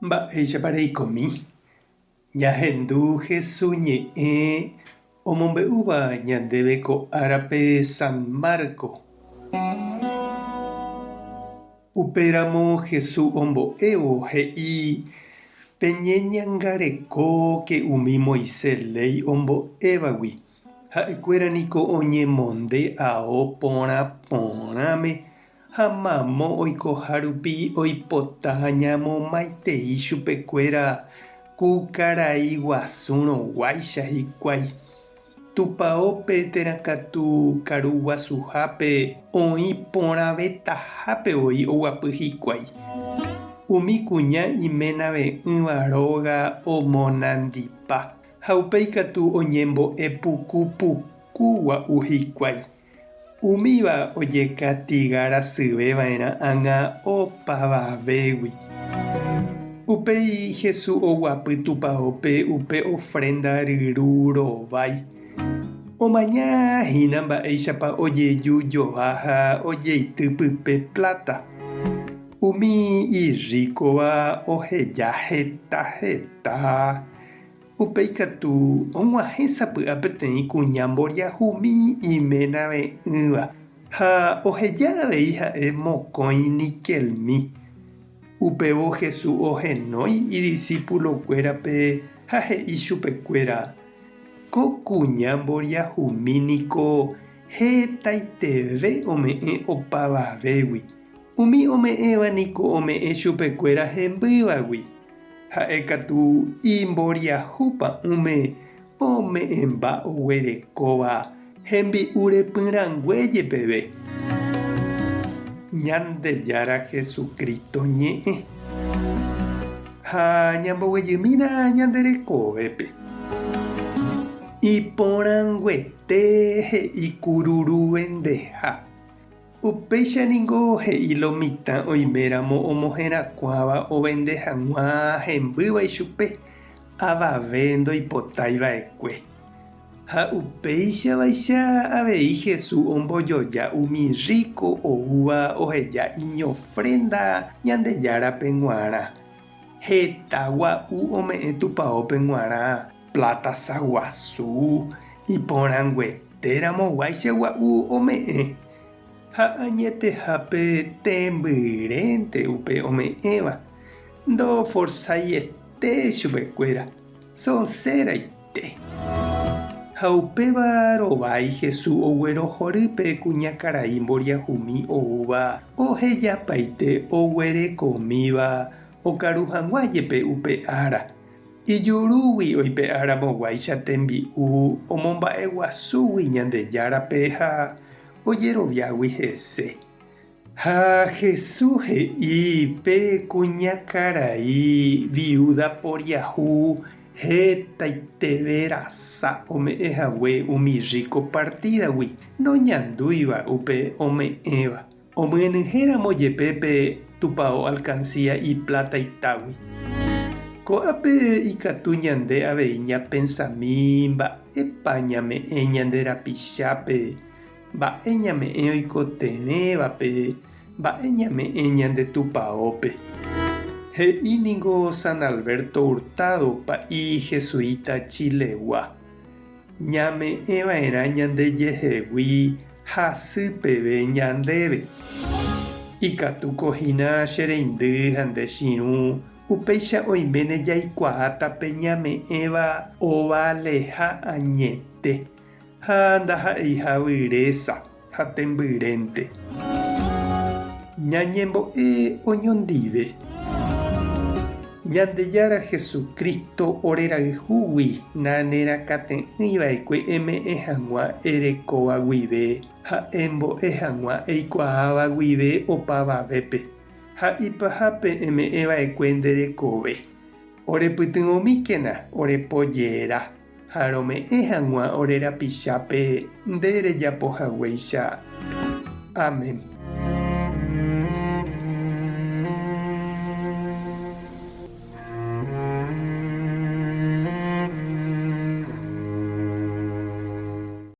Mba'éichapareikomi. Ñahendu Jesús ñe'ẽ omombe'úva ñandéve ko árape San Marco. Upéramo Jesús ombo'évo he'i peñeñangareko ke umi Moisés ley ombo'évagui. Ha'ekuéraniko oñemonde ao porãme ha mamo oikohárupi oipota ñamomaitei chupekuéra kukarai guasurõguáicha hikuái. Tupaópe terakatu karuguasuhápe oĩ porãvetahápe oi oguapy hikuái. Umi kuña iménave'ỹva róga omonandipa ha upéi katu oñembo'e puku gua'u hikuái. Umíva ojekatigarasýveva'erã ág̃a opavavégui. Upéi Jesús oguapy tupaópe upe ofrenda ryru rovái. Omañahína mba'éichapa ojejujoa ha ojeity pype plata. Umi irríkova oheja heta. Upéi katu og̃uahẽsapy'a peteĩ kuña mboriahumi iménave'ỹva ha oheja avei ha'e mokõi nikelmi. Upévo Jesús ohenói idiscípulokuérape ha he'i chupekuéra: ko kuña mboriahumíniko hetaiteve ome'ẽ opavavégui. Umi ome'ẽvaniko ome'ẽ chupekuéra hembývagui. Ha'e katu imboriahúpa ome'ẽmba oguerekóva hembi'u repyranguéjepeve. Ñandejára Jesucristo ñe'ẽ ha ñamboguejýmina ñanderekovépe. Iporãnguete he'i kururuvendeha. Upéichaniko he'i lo mitã oiméramo omoherakuãva ovendehag̃uã hembýva ichupe avave ndoipotáiva'ekue. Ha upéichavaicha avei Jesús ombojoja umi ríko oúva oheja iñofrenda Ñandejárape g̃uarã. Heta gua'u ome'ẽ tupaópe g̃uarã, plata saguasu, iporãnguetéramoguáicha gua'u ome'ẽ. Ha añetehápe tembyrẽnte upe ome'ẽva. Ndoforçaiete chupekuéra. Sosẽraite. Ha upéva rovái Jesús oguerohorýpe kuñakarai mboriahumi oúva ohejapaite oguerekomíva okaruhag̃uájepe upe ára. Ijurúgui oipe'aramoguáicha tembi'u omomba'eguasúgui Ñandejárape ha ojeroviágui hese. Ha Jesús he'i pe kuñakarai viuda poriahu hetaiterasa ome'ẽhague umi ríko partidagui noñandúiva upe ome'ẽva. Omyenyhéramo jepépe tupão alcancía iplata itágui. Ko'ápe ikatu ñande avei ñapensami mba'épa ñame'ẽ ñande rapichápe, mba'e ñame'ẽ oikotevévape, mba'e ñame'ẽ ñande tupaópe. He'íniko San Alberto Hurtado pa'i jesuita chilegua. Ñame'ẽva'erã ñandejehegui hasýpeve ñandéve. Ikatukohína che reindy ha nde chiru upéicha oiméne jaikuaáta pe ñame'ẽva ovaleha añete ha ndaha'eihavyrésa ha tembyrẽnte. Ñañembo'e oñondive. Ñandejára Jesucristo orerayhúgui nanerakate'ỹiva'ekue eme'ẽ hag̃ua erekóva guive ha embo'e hag̃ua eikuaáva guive opavavépe ha ipahápe eme'ẽva'ekue nderekove. Orepytyvõmíkena orepojéra ha rome'ẽ hag̃ua orerapichápe nderejapohaguéicha. Amén.